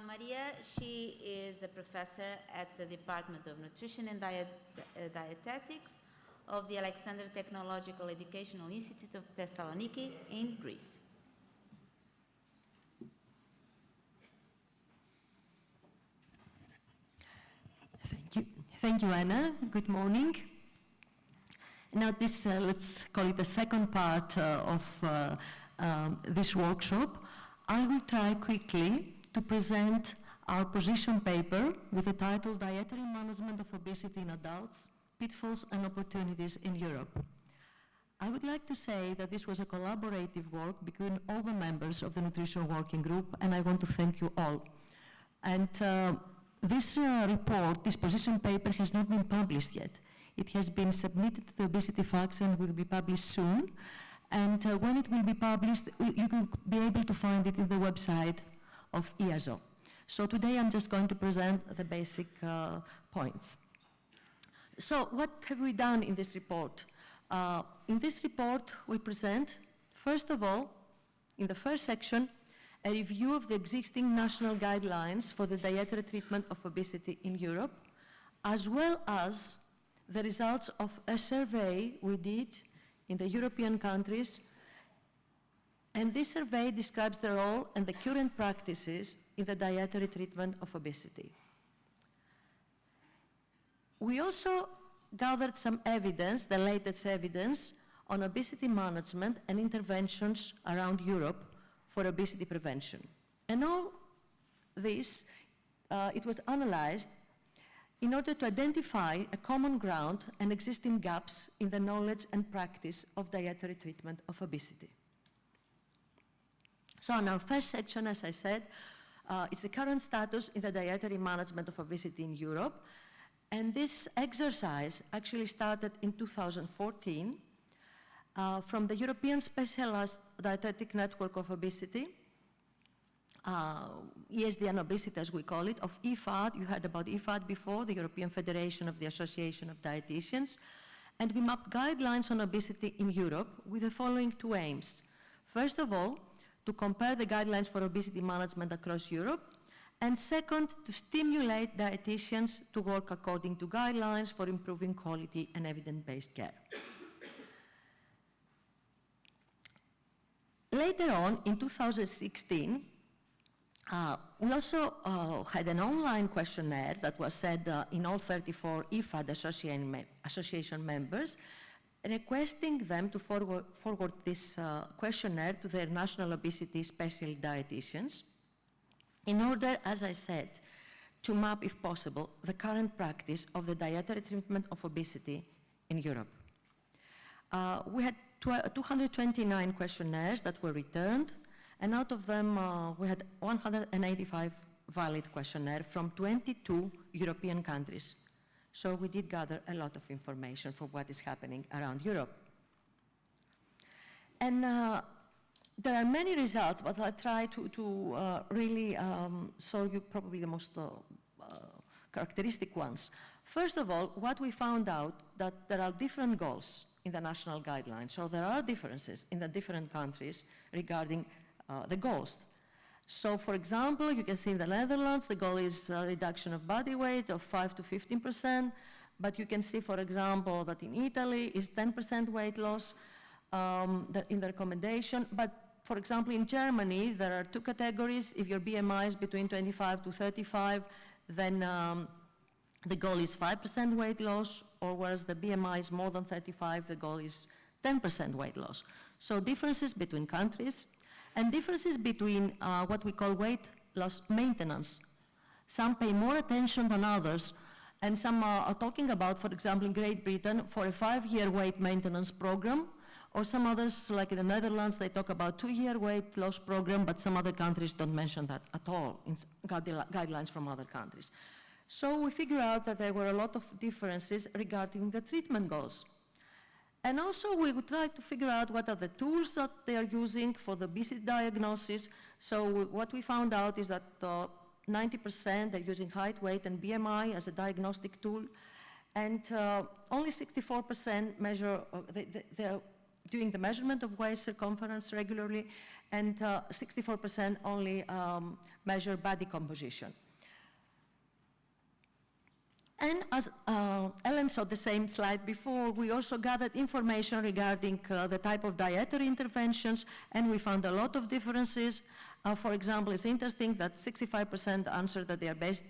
Maria, she is a professor at the Department of Nutrition and Dietetics of the Alexander Technological Educational Institute of Thessaloniki in Greece. Thank you, Anna. Good morning. Now this, let's call it the second part of this workshop. I will try quickly to present our position paper with the title Dietary Management of Obesity in Adults, Pitfalls and Opportunities in Europe. I would like to say that this was a collaborative work between all the members of the Nutrition Working Group, and I want to thank you all. And this report, this position paper, has not been published yet. It has been submitted to the Obesity Facts and will be published soon. And when it will be published, you will be able to find it in the website of EASO. So today I'm just going to present the basic points. So what have we done in this report? In this report, we present, first of all, in the first section, a review of the existing national guidelines for the dietary treatment of obesity in Europe, as well as the results of a survey we did in the European countries. And this survey describes the role and the current practices in the dietary treatment of obesity. We also gathered some evidence, the latest evidence, on obesity management and interventions around Europe for obesity prevention. And all this, it was analyzed in order to identify a common ground and existing gaps in the knowledge and practice of dietary treatment of obesity. So in our first section, as I said, is the current status in the dietary management of obesity in Europe. And this exercise actually started in 2014 from the European Specialized Dietetic Network of Obesity, ESD and Obesity as we call it, of EFAD. You heard about EFAD before, the European Federation of the Association of Dietitians. And we mapped guidelines on obesity in Europe with the following two aims. First of all, to compare the guidelines for obesity management across Europe, and second, to stimulate dietitians to work according to guidelines for improving quality and evidence-based care. Later on, in 2016, we also had an online questionnaire that was sent in all 34 EFAD association members, requesting them to forward this questionnaire to their national obesity special dietitians in order, as I said, to map, if possible, the current practice of the dietary treatment of obesity in Europe. We had 229 questionnaires that were returned, and out of them, we had 185 valid questionnaires from 22 European countries. So we did gather a lot of information for what is happening around Europe. And there are many results, but I'll try to really show you probably the most characteristic ones. First of all, what we found out that there are different goals in the national guidelines. So there are differences in the different countries regarding the goals. So for example, you can see in the Netherlands, the goal is a reduction of body weight of 5 to 15%, but you can see, for example, that in Italy is 10% weight loss in the recommendation. But for example, in Germany, there are two categories. If your BMI is between 25 to 35, then the goal is 5% weight loss, or whereas the BMI is more than 35, the goal is 10% weight loss. So differences between countries, and differences between what we call weight loss maintenance. Some pay more attention than others, and some are talking about, for example, in Great Britain, for a 5-year weight maintenance program, or some others, like in the Netherlands, they talk about 2-year weight loss program, but some other countries don't mention that at all in guidelines from other countries. So we figure out that there were a lot of differences regarding the treatment goals. And also we would try to figure out what are the tools that they are using for the obesity diagnosis. So what we found out is that 90% are using height, weight, and BMI as a diagnostic tool. And only 64% measure, doing the measurement of waist circumference regularly, and 64% only measure body composition. And as Ellen saw the same slide before, we also gathered information regarding the type of dietary interventions, and we found a lot of differences. For example, it's interesting that 65% answered that they are based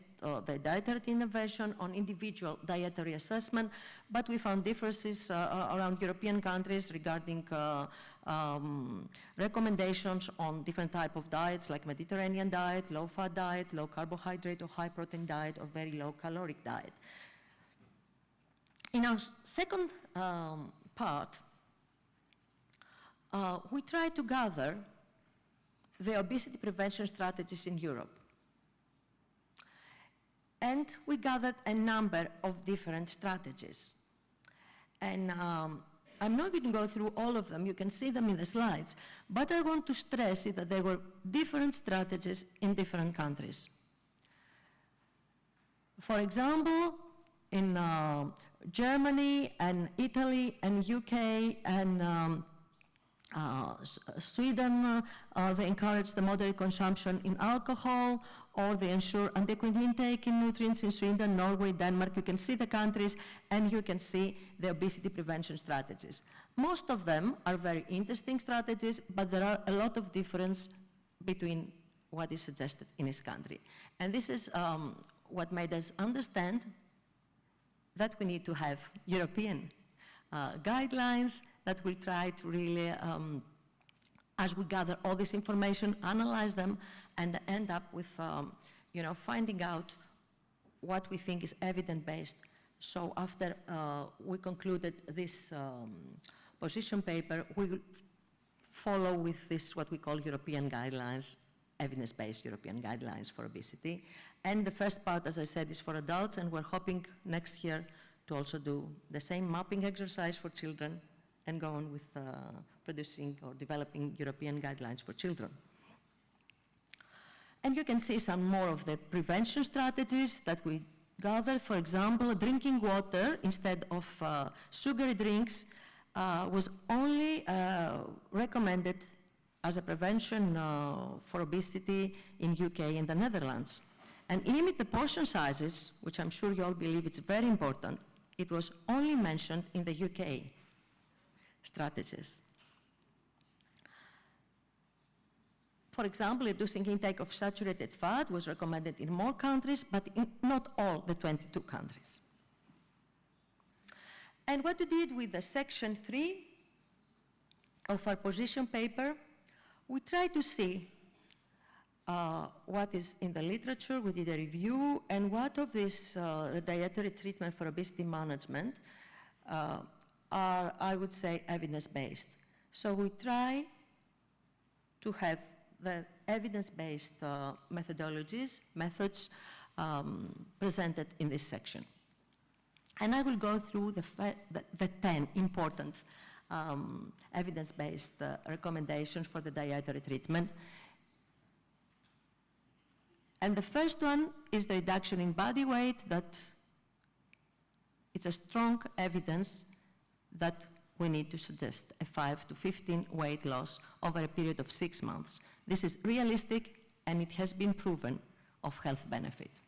their dietary intervention on individual dietary assessment, but we found differences around European countries regarding recommendations on different type of diets, like Mediterranean diet, low-fat diet, low carbohydrate or high protein diet, or very low caloric diet. In our second part, we try to gather the obesity prevention strategies in Europe. And we gathered a number of different strategies. And I'm not going to go through all of them, you can see them in the slides, but I want to stress that there were different strategies in different countries. For example, in Germany and Italy and UK and Sweden, they encourage the moderate consumption in alcohol, or they ensure adequate intake in nutrients in Sweden, Norway, Denmark. You can see the countries, and you can see the obesity prevention strategies. Most of them are very interesting strategies, but there are a lot of difference between what is suggested in each country. And this is what made us understand that we need to have European guidelines that will try to really, as we gather all this information, analyze them, and end up with, finding out what we think is evidence-based. So after we concluded this position paper, we will follow with this, what we call European guidelines, evidence-based European guidelines for obesity. And the first part, as I said, is for adults, and we're hoping next year to also do the same mapping exercise for children and go on with producing or developing European guidelines for children. And you can see some more of the prevention strategies that we gathered. For example, drinking water instead of sugary drinks was only recommended as a prevention for obesity in UK and the Netherlands. And limit the portion sizes, which I'm sure you all believe it's very important. It was only mentioned in the UK strategies. For example, reducing intake of saturated fat was recommended in more countries, but in not all the 22 countries. And what we did with the section 3 of our position paper, we tried to see what is in the literature. We did a review, and what of this dietary treatment for obesity management are, I would say, evidence-based. So we try to have the evidence-based methods presented in this section. And I will go through the 10 important evidence-based recommendations for the dietary treatment. And the first one is the reduction in body weight. That it's a strong evidence that we need to suggest a 5 to 15 weight loss over a period of 6 months. This is realistic, and it has been proven of health benefit.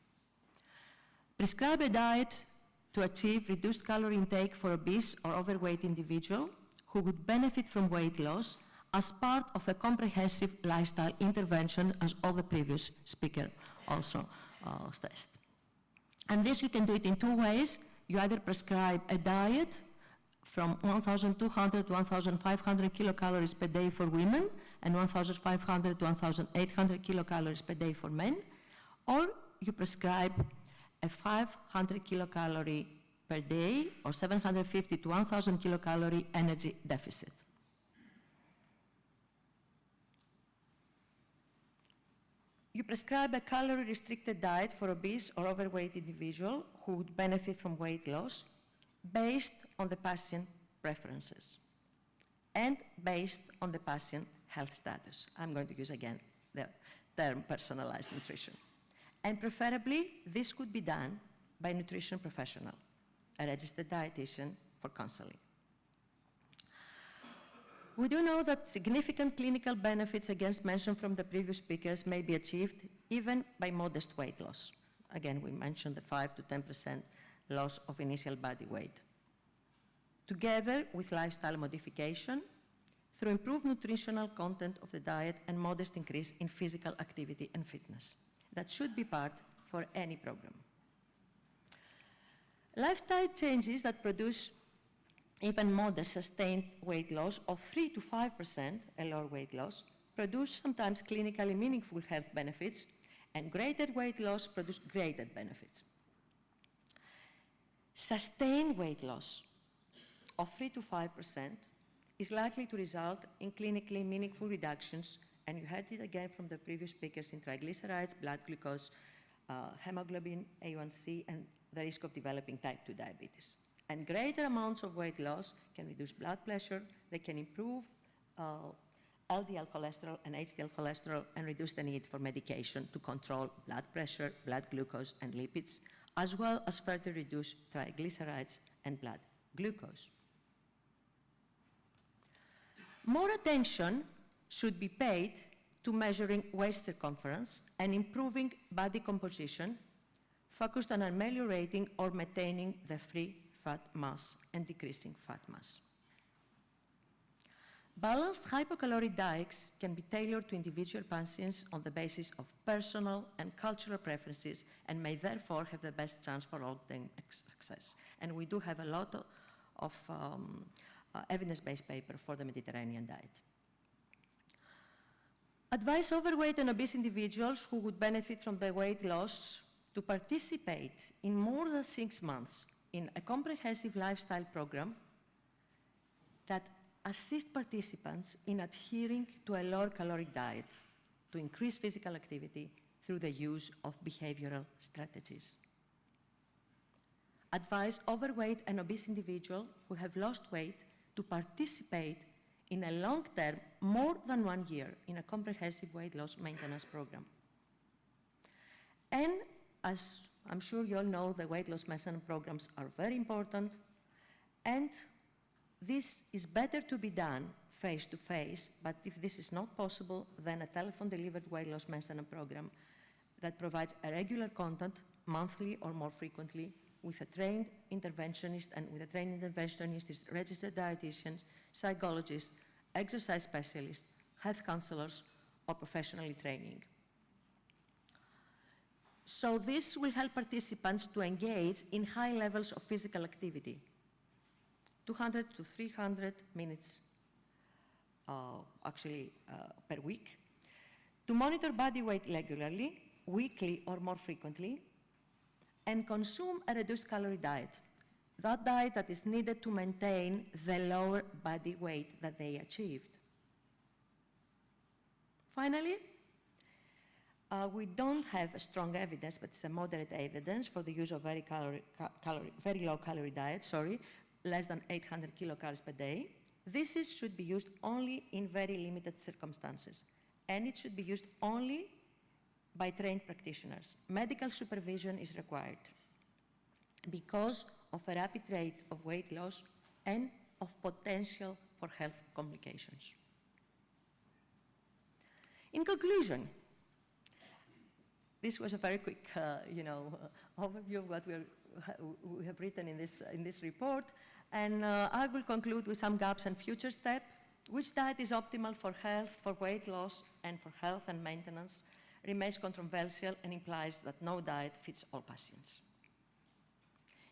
Prescribe a diet to achieve reduced calorie intake for obese or overweight individual who would benefit from weight loss as part of a comprehensive lifestyle intervention, as all the previous speaker also stressed. And this, you can do it in 2 ways. You either prescribe a diet from 1,200 to 1,500 kilocalories per day for women and 1,500 to 1,800 kilocalories per day for men, or you prescribe a 500 kilocalorie per day or 750 to 1,000 kilocalorie energy deficit. You prescribe a calorie-restricted diet for obese or overweight individual who would benefit from weight loss based on the patient preferences and based on the patient health status. I'm going to use again the term personalized nutrition. And preferably, this could be done by a nutrition professional, a registered dietitian for counseling. We do know that significant clinical benefits against mentioned from the previous speakers may be achieved even by modest weight loss. Again, we mentioned the 5 to 10% loss of initial body weight. Together with lifestyle modification, through improved nutritional content of the diet and modest increase in physical activity and fitness. That should be part for any program. Lifestyle changes that produce even modest sustained weight loss of 3 to 5%, a lower weight loss, produce sometimes clinically meaningful health benefits, and greater weight loss produce greater benefits. Sustained weight loss of 3 to 5% is likely to result in clinically meaningful reductions, and you heard it again from the previous speakers, in triglycerides, blood glucose, hemoglobin, A1C, and the risk of developing type 2 diabetes. And greater amounts of weight loss can reduce blood pressure, they can improve LDL cholesterol and HDL cholesterol, and reduce the need for medication to control blood pressure, blood glucose, and lipids, as well as further reduce triglycerides and blood glucose. More attention should be paid to measuring waist circumference and improving body composition, focused on ameliorating or maintaining the free fat mass and decreasing fat mass. Balanced hypocaloric diets can be tailored to individual patients on the basis of personal and cultural preferences, and may therefore have the best chance for long-term success. And we do have a lot of evidence-based paper for the Mediterranean diet. Advise overweight and obese individuals who would benefit from the weight loss to participate in more than 6 months in a comprehensive lifestyle program that assist participants in adhering to a lower caloric diet to increase physical activity through the use of behavioral strategies. Advise overweight and obese individuals who have lost weight to participate in a long-term, more than 1 year, in a comprehensive weight loss maintenance program. And as I'm sure you all know, the weight loss maintenance programs are very important, and this is better to be done face-to-face, but if this is not possible, then a telephone-delivered weight loss maintenance program that provides a regular contact, monthly or more frequently, with a trained interventionist, and with a trained interventionist is registered dietitians, psychologists, exercise specialists, health counselors, or professionally training. So this will help participants to engage in high levels of physical activity, 200 to 300 minutes per week, to monitor body weight regularly, weekly or more frequently, and consume a reduced calorie diet, that diet that is needed to maintain the lower body weight that they achieved. Finally, we don't have strong evidence, but it's a moderate evidence for the use of very low calorie diet, less than 800 kilocalories per day. This should be used only in very limited circumstances, and it should be used only by trained practitioners. Medical supervision is required because of a rapid rate of weight loss and of potential for health complications. In conclusion, this was a very quick overview of what we have written in this report, and I will conclude with some gaps and future steps. Which diet is optimal for health, for weight loss, and for health and maintenance remains controversial and implies that no diet fits all patients.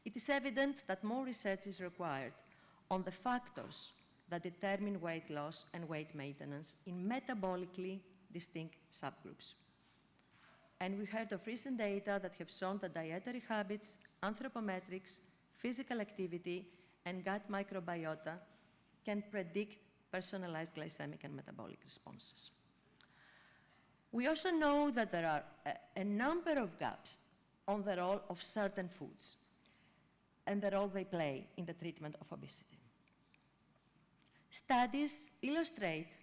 It is evident that more research is required on the factors that determine weight loss and weight maintenance in metabolically distinct subgroups. And we heard of recent data that have shown that dietary habits, anthropometrics, physical activity, and gut microbiota can predict personalized glycemic and metabolic responses. We also know that there are a number of gaps on the role of certain foods and the role they play in the treatment of obesity. Studies illustrate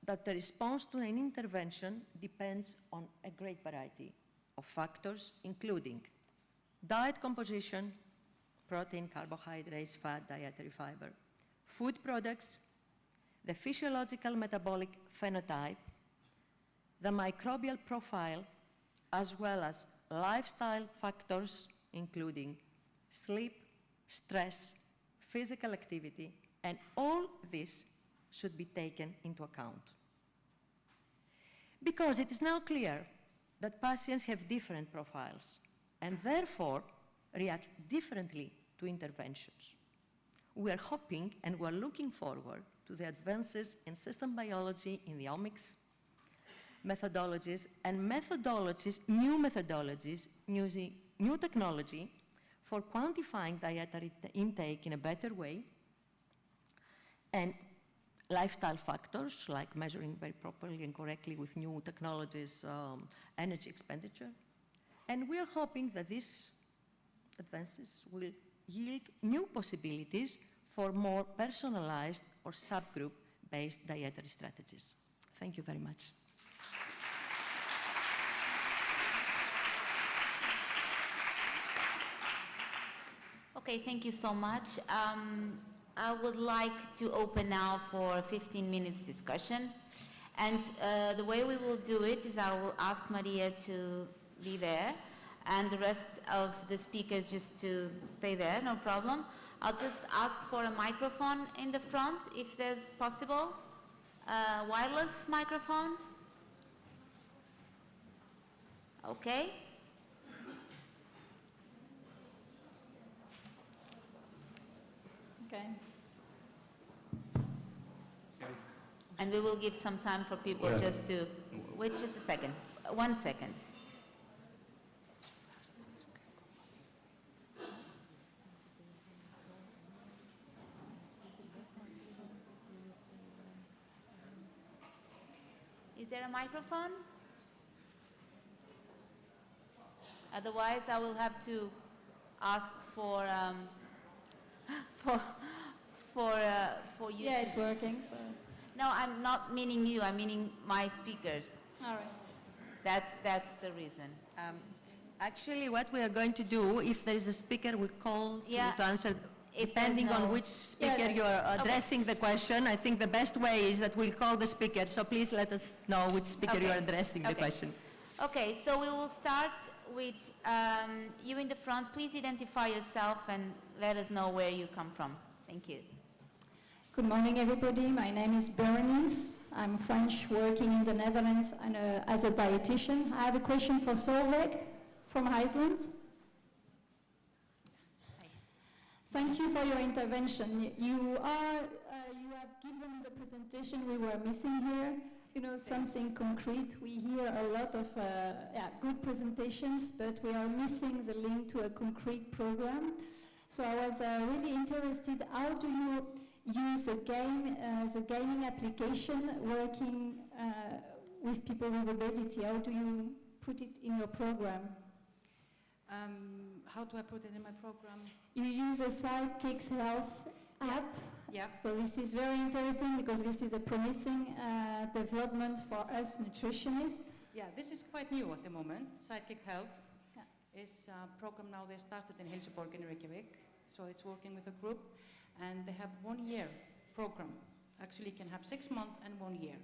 that the response to an intervention depends on a great variety of factors, including diet composition, protein, carbohydrates, fat, dietary fiber, food products, the physiological metabolic phenotype, the microbial profile, as well as lifestyle factors, including sleep, stress, physical activity, and all this should be taken into account. Because it is now clear that patients have different profiles and therefore react differently to interventions. We are hoping and we are looking forward to the advances in system biology, in the omics, methodologies, and new methodologies using new technology for quantifying dietary intake in a better way, and lifestyle factors like measuring very properly and correctly with new technologies, energy expenditure. And we are hoping that these advances will yield new possibilities for more personalized or subgroup-based dietary strategies. Thank you very much. Okay, thank you so much. I would like to open now for a 15 minutes discussion. And the way we will do it is I will ask Maria to be there and the rest of the speakers just to stay there, no problem. I'll just ask for a microphone in the front if there's possible. Wireless microphone. Okay. Okay. And we will give some time for people just to, wait just a second, 1 second. Is there a microphone? Otherwise, I will have to ask for you. Yeah, it's working, so. No, I'm not meaning you. I'm meaning my speakers. All right. That's the reason. Actually, what we are going to do, if there is a speaker, we call to answer, If depending there's on no- which speaker Yeah. you are addressing the question. I think the best way is that we'll call the speaker. So please let us know which speaker you are addressing the question. Okay, so we will start with you in the front. Please identify yourself and let us know where you come from. Thank you. Good morning, everybody. My name is Berenice. I'm French, working in the Netherlands and, as a dietitian. I have a question for Solveig from Iceland. Thank you for your intervention. You have given the presentation we were missing here. You know, something concrete. We hear a lot of good presentations, but we are missing the link to a concrete program. So I was really interested. How do you use the gaming application working with people with obesity? How do you put it in your program? How do I put it in my program? You use a Sidekicks Health app. Yeah. So this is very interesting because this is a promising development for us nutritionists. Yeah, this is quite new at the moment. Sidekick Health Yeah. is a program now they started in Helsingborg in Reykjavik. So it's working with a group and they have 1 year program. Actually you can have 6 months and 1 year.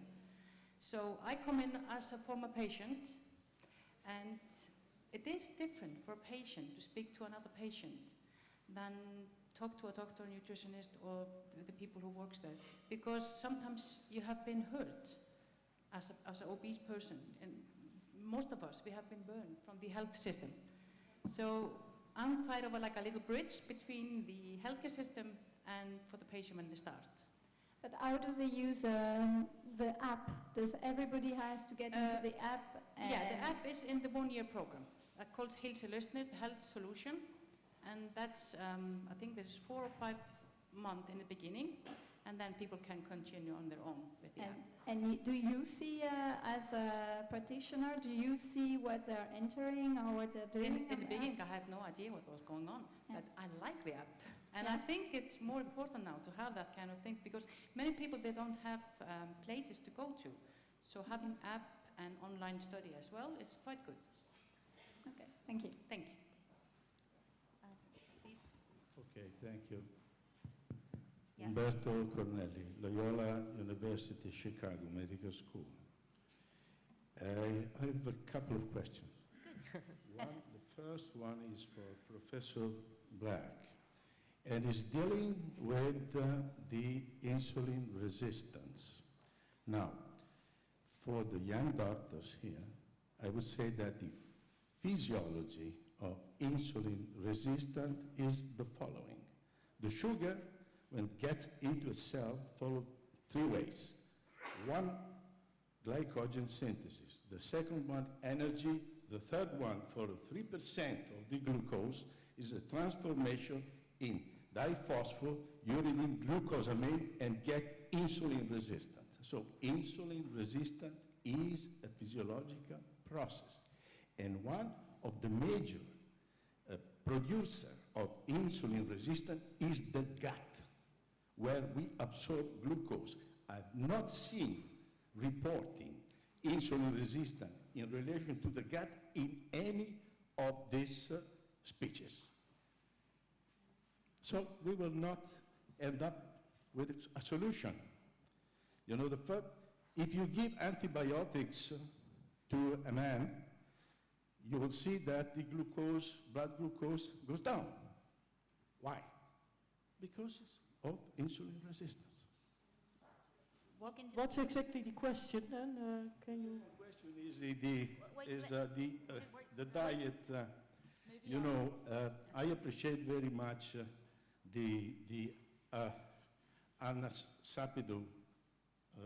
So I come in as a former patient and it is different for a patient to speak to another patient than talk to a doctor, nutritionist, or the people who works there. Because sometimes you have been hurt as an obese person. And most of us, we have been burned from the health system. So I'm quite of like a little bridge between the healthcare system and for the patient when they start. But how do they use the app? Does everybody has to get into the app? Yeah, the app is in the 1 year program. Called Heilsuløsnir, the health solution. And that's, I think there's 4 or 5 months in the beginning, and then people can continue on their own with the app. And do you see, as a practitioner, do you see what they're entering or what they're doing? In the beginning, I had no idea what was going on, but I like the app. And I think it's more important now to have that kind of thing, because many people, they don't have places to go to. So having app and online study as well is quite good. Okay, thank you. Thank you. Please. Okay, thank you. Yeah. Umberto Cornelli, Loyola University, Chicago Medical School. I have a couple of questions. The first one is for Professor Black, and is dealing with the insulin resistance. Now, for the young doctors here, I would say that the physiology of insulin resistance is the following. The sugar, when it gets into a cell, follows 3 ways. One, glycogen synthesis. The second one, energy. The third one, for 3% of the glucose, is a transformation in diphosphoruridine glucosamine and get insulin resistance. So insulin resistance is a physiological process. And one of the major producer of insulin resistance is the gut, where we absorb glucose. I've not seen reporting insulin resistance in relation to the gut in any of these speeches. So we will not end up with a solution. You know, if you give antibiotics to a man, you will see that the glucose, blood glucose, goes down. Why? Because of insulin resistance. What's exactly the question then? Can you? The question is the diet. You know, I appreciate very much the M Hassapidou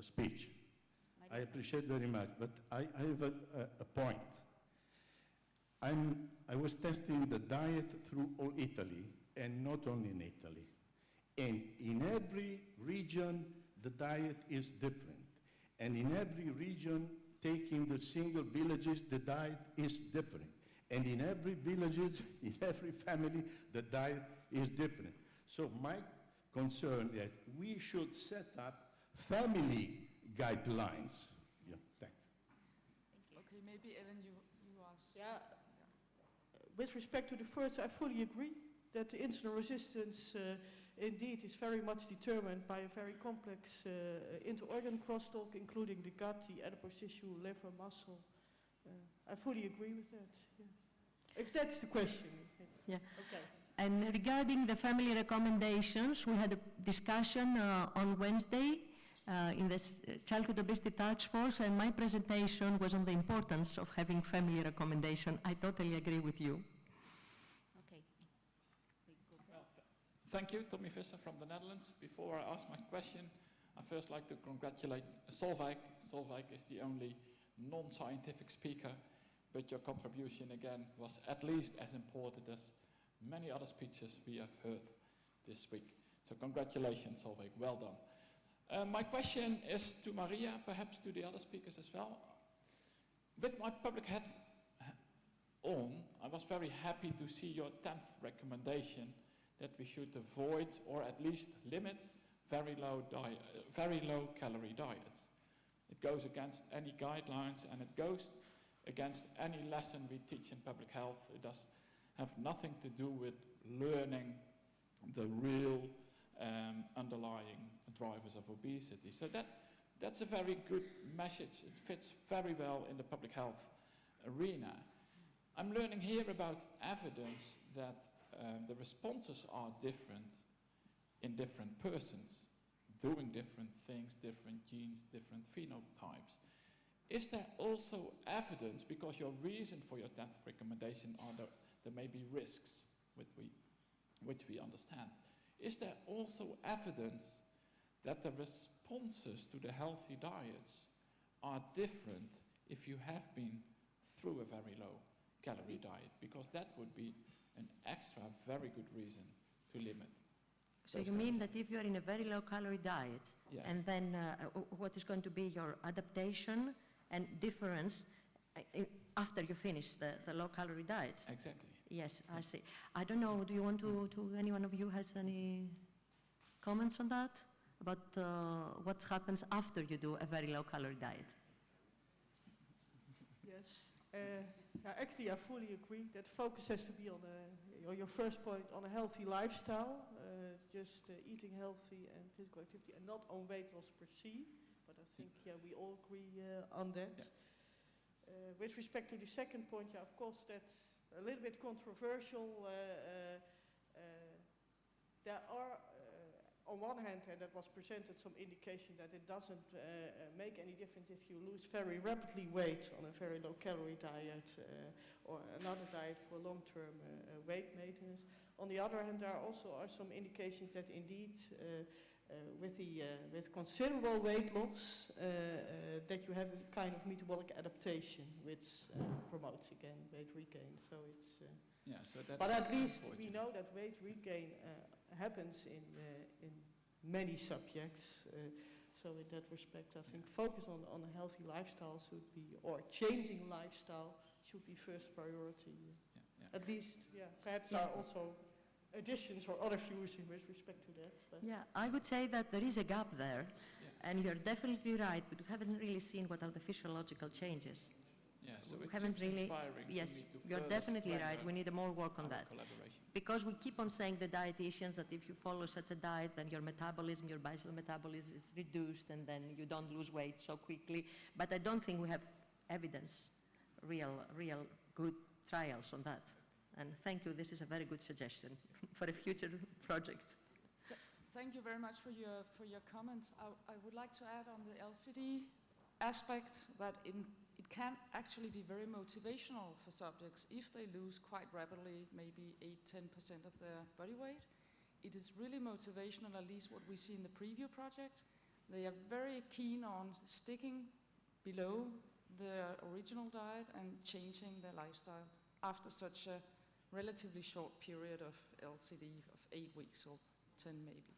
speech. I appreciate very much, but I have a point. I was testing the diet through all Italy, and not only in Italy. And in every region, the diet is different. And in every region, taking the single villages, the diet is different. And in every village, in every family, the diet is different. So my concern is we should set up family guidelines. Yeah, thank you. Okay, maybe Ellen, you ask. Yeah. With respect to the first, I fully agree that the insulin resistance indeed is very much determined by a very complex inter-organ crosstalk, including the gut, the adipose tissue, liver, muscle. I fully agree with that. Yeah. If that's the question. Yeah. Okay. And regarding the family recommendations, we had a discussion on Wednesday in the Childhood Obesity Task Force, and my presentation was on the importance of having family recommendation. I totally agree with you. Okay. Well, thank you, Tommy Visser from the Netherlands. Before I ask my question, I first like to congratulate Solveig. Solveig is the only non-scientific speaker, but your contribution again was at least as important as many other speeches we have heard this week. So congratulations, Solveig, well done. My question is to Maria, perhaps to the other speakers as well. With my public hat on, I was very happy to see your 10th recommendation that we should avoid or at least limit very low calorie diets. It goes against any guidelines and it goes against any lesson we teach in public health. It does have nothing to do with learning the real underlying drivers of obesity. So that's a very good message. It fits very well in the public health arena. I'm learning here about evidence that the responses are different in different persons, doing different things, different genes, different phenotypes. Is there also evidence, because your reason for your 10th recommendation are there may be risks which we understand. Is there also evidence that the responses to the healthy diets are different if you have been through a very low calorie diet? Because that would be an extra very good reason to limit. So you mean that if you are in a very low calorie diet, Yes. and then what is going to be your adaptation and difference after you finish the low calorie diet? Exactly. Yes, I see. I don't know, do you want to any one of you has any comments on that? About what happens after you do a very low calorie diet? Yes, Actually, I fully agree that focus has to be on your first point, on a healthy lifestyle, just eating healthy and physical activity, and not on weight loss per se. But I think, we all agree on that. Yeah. With respect to the second point, of course, that's a little bit controversial. There are, on one hand, and that was presented, some indication that it doesn't make any difference if you lose very rapidly weight on a very low-calorie diet or another diet for long-term weight maintenance. On the other hand, there are also some indications that indeed, with considerable weight loss, that you have a kind of metabolic adaptation, which promotes again weight regain. So it's. So that's. But at least we know that weight regain happens in many subjects. So in that respect, I think focus on a healthy lifestyle should be, or changing lifestyle should be first priority. At least, perhaps there are also additions or other views with respect to that. But I would say that there is a gap there, and you're definitely right, but we haven't really seen what are the physiological changes. So We it haven't seems really, inspiring to yes, me to you're further definitely right, strengthen we need more work on our that. collaboration. Because we keep on saying, the dietitians, that if you follow such a diet, then your metabolism, your basal metabolism is reduced, and then you don't lose weight so quickly. But I don't think we have evidence, real good trials on that. And thank you, this is a very good suggestion for a future project. Thank you very much for your comments. I would like to add on the LCD aspect that it can actually be very motivational for subjects if they lose quite rapidly, maybe 8–10% of their body weight. It is really motivational, at least what we see in the preview project. They are very keen on sticking below their original diet and changing their lifestyle after such a relatively short period of LCD of 8 weeks or 10 maybe.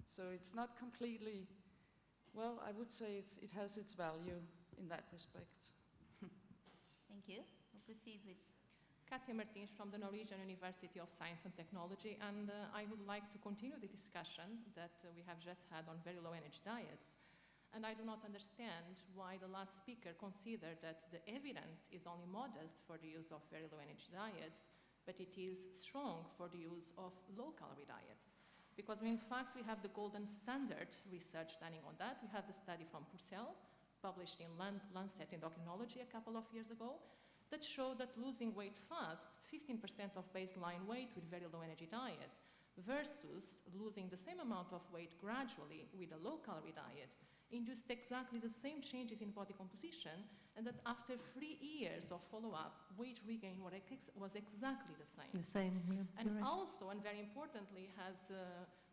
So it's not completely, well, I would say it has its value in that respect. Thank you. We'll proceed with Katja Martins from the Norwegian University of Science and Technology, and I would like to continue the discussion that we have just had on very low energy diets. And I do not understand why the last speaker considered that the evidence is only modest for the use of very low energy diets, but it is strong for the use of low calorie diets. Because in fact we have the golden standard research standing on that. We have the study from Purcell, published in Lancet Endocrinology a couple of years ago, that showed that losing weight fast, 15% of baseline weight with very low energy diet, versus losing the same amount of weight gradually with a low calorie diet, induced exactly the same changes in body composition, and that after 3 years of follow-up, weight regain was exactly the same. The same, And also, and very importantly, as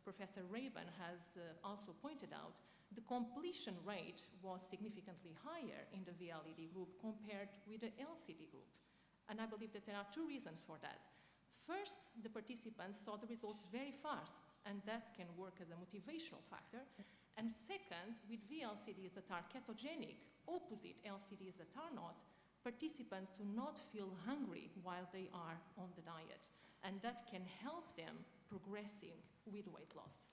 Professor Raben has also pointed out, the completion rate was significantly higher in the VLED group compared with the LCD group. And I believe that there are 2 reasons for that. First, the participants saw the results very fast, and that can work as a motivational factor. And second, with VLCDs that are ketogenic, opposite LCDs that are not, participants do not feel hungry while they are on the diet. And that can help them progressing with weight loss.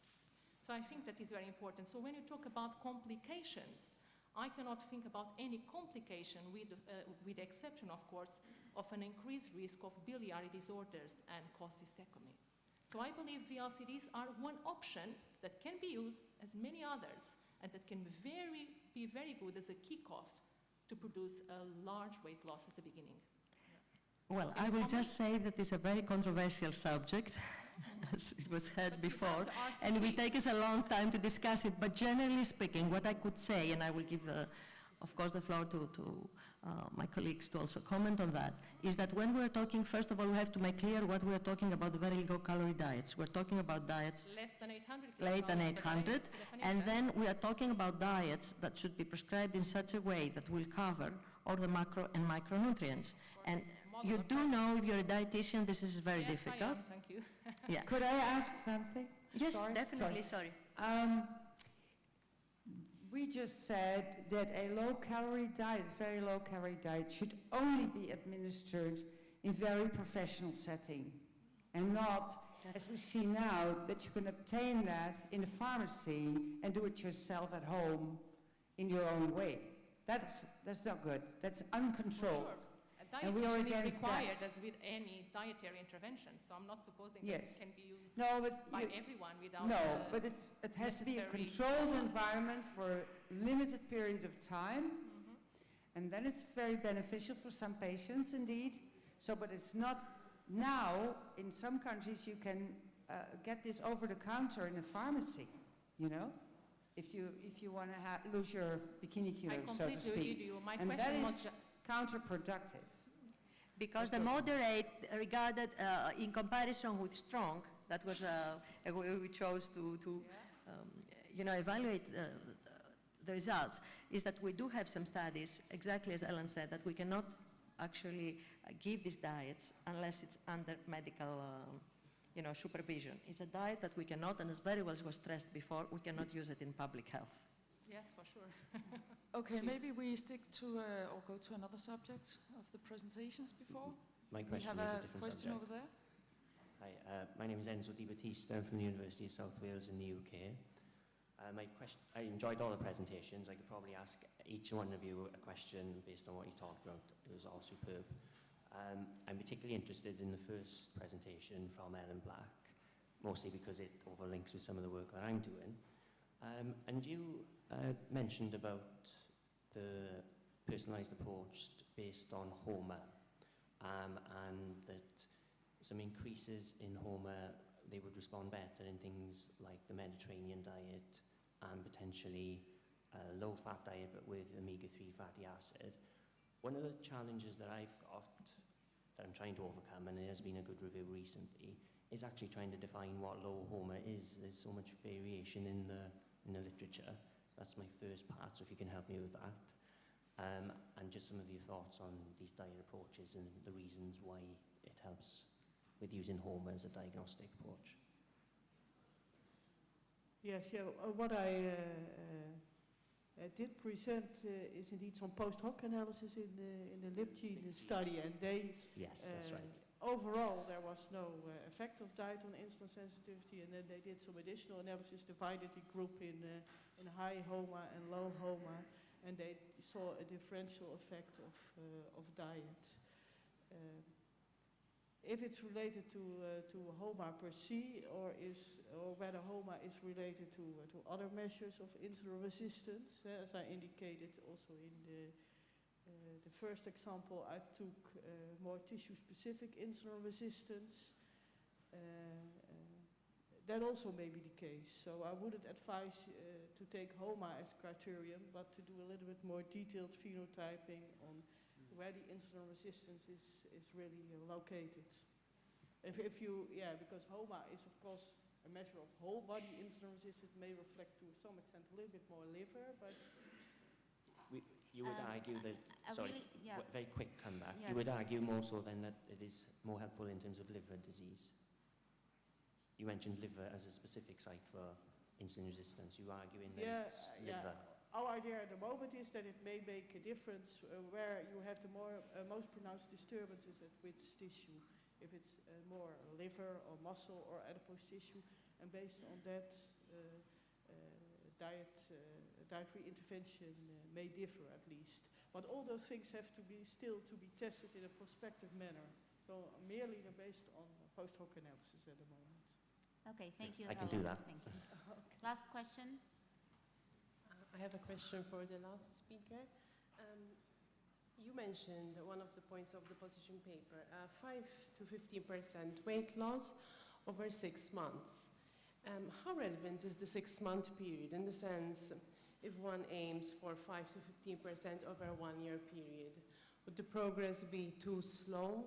So I think that is very important. So when you talk about complications, I cannot think about any complication with the exception, of course, of an increased risk of biliary disorders and cholecystectomy. So I believe VLCDs are one option that can be used as many others, and that can be very good as a kickoff to produce a large weight loss at the beginning. Well, I will just say that it's a very controversial subject, as it was said before, and it will take us a long time to discuss it. But generally speaking, what I could say, and I will give, of course, the floor to my colleagues to also comment on that, is that when we're talking, first of all, we have to make clear what we're talking about, the very low-calorie diets. We're talking about diets less than 800 less than kilocalories per 800, day, and then we are talking about diets that should be prescribed in such a way that will cover all the macro and micronutrients. And you do know, if you're a dietitian, this is very difficult. I am, thank you. Yeah. Could I add something? Yes, Sorry? definitely, sorry. We just said that a low-calorie diet, very low-calorie diet, should only be administered in very professional setting, and not, as we see now, that you can obtain that in a pharmacy and do it yourself at home in your own way. That's not good. That's uncontrolled. For sure. And we are dietitian is against required that. as with any dietary intervention, so I'm not supposing that Yes. it can be used No, but by you- everyone without no, but it has to be a necessary- controlled environment for a limited period of time, and then it's very beneficial for some patients indeed. So, but it's not now. In some countries, you can get this over the counter in a pharmacy. You know, if you want to lose your bikini I kilos, so to completely agree speak, with you. My and that question is was counterproductive. Because the moderate regarded in comparison with strong, that was we chose to evaluate the results, is that we do have some studies, exactly as Ellen said, that we cannot actually give these diets unless it's under medical supervision. It's a diet that we cannot, and as very well was stressed before, we cannot use it in public health. yes, for sure. Okay, maybe we stick to or go to another subject of the presentations before. My We question have is a a different question subject. over there. Hi, my name is Enzo Di Battista. I'm from the University of South Wales in the UK. I enjoyed all the presentations. I could probably ask each one of you a question based on what you talked about. It was all superb. I'm particularly interested in the first presentation from Ellen Black, mostly because it overlinks with some of the work that I'm doing. And you mentioned about the personalised approach based on HOMA, and that some increases in HOMA, they would respond better in things like the Mediterranean diet and potentially a low-fat diet but with omega-3 fatty acid. One of the challenges that I've got, that I'm trying to overcome, and there has been a good review recently, is actually trying to define what low HOMA is. There's so much variation in the literature. That's my first part, so if you can help me with that. And just some of your thoughts on these diet approaches and the reasons why it helps with using HOMA as a diagnostic approach. Yes, what I did present is indeed some post hoc analysis in the LibGene study, and they Yes, that's right. overall there was no effect of diet on insulin sensitivity, and then they did some additional analysis, divided the group in high HOMA and low HOMA, and they saw a differential effect of diet. If it's related to HOMA per se, or whether HOMA is related to other measures of insulin resistance, as I indicated also in the first example, I took more tissue-specific insulin resistance. That also may be the case. So I wouldn't advise to take HOMA as criterion, but to do a little bit more detailed phenotyping on where the insulin resistance is really located. Because HOMA is of course a measure of whole body insulin resistance, may reflect to some extent a little bit more liver, but You would argue that, very quick comeback, Yes. you would argue more so then that it is more helpful in terms of liver disease. You mentioned liver as a specific site for insulin resistance. You arguing that it's liver. Our idea at the moment is that it may make a difference where you have the most pronounced disturbances at which tissue, if it's more liver or muscle or adipose tissue, and based on that, dietary intervention may differ at least. But all those things have to be still to be tested in a prospective manner. So merely they're based on post hoc analysis at the moment. Okay, thank you. I can do Ellen. that. Thank you. Last question. I have a question for the last speaker. You mentioned one of the points of the position paper, 5 to 15% weight loss over 6 months. How relevant is the 6-month period in the sense, if one aims for 5 to 15% over a 1-year period, would the progress be too slow?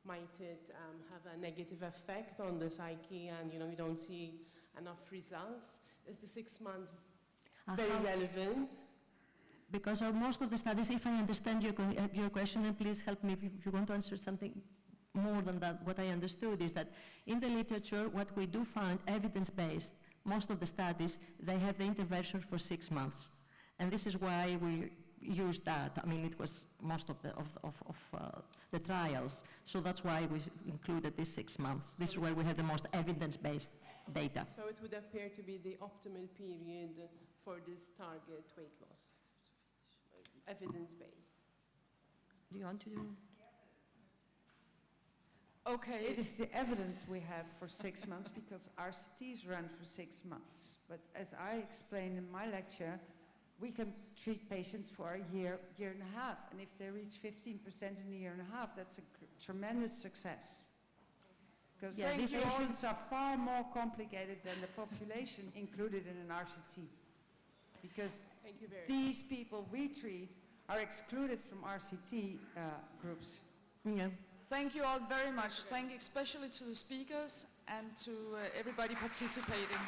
Might it have a negative effect on the psyche and we don't see enough results? Is the 6-month very relevant? Because most of the studies, if I understand your question, and please help me if you want to answer something more than that, what I understood is that in the literature, what we do find evidence-based, most of the studies, they have the intervention for 6 months. And this is why we used that. I mean, it was most of the trials. So that's why we included these 6 months. This is where we have the most evidence-based data. So it would appear to be the optimal period for this target weight loss, evidence-based. Do you want to do? Okay. It is the evidence we have for 6 months because RCTs run for 6 months. But as I explained in my lecture, we can treat patients for a year, year and a half. And if they reach 15% in a year and a half, that's a tremendous success. Because these patients are far more complicated than the population included in an RCT. Because these people we treat are excluded from RCT groups. Yeah. Thank you all very much. Thank you especially to the speakers and to everybody participating.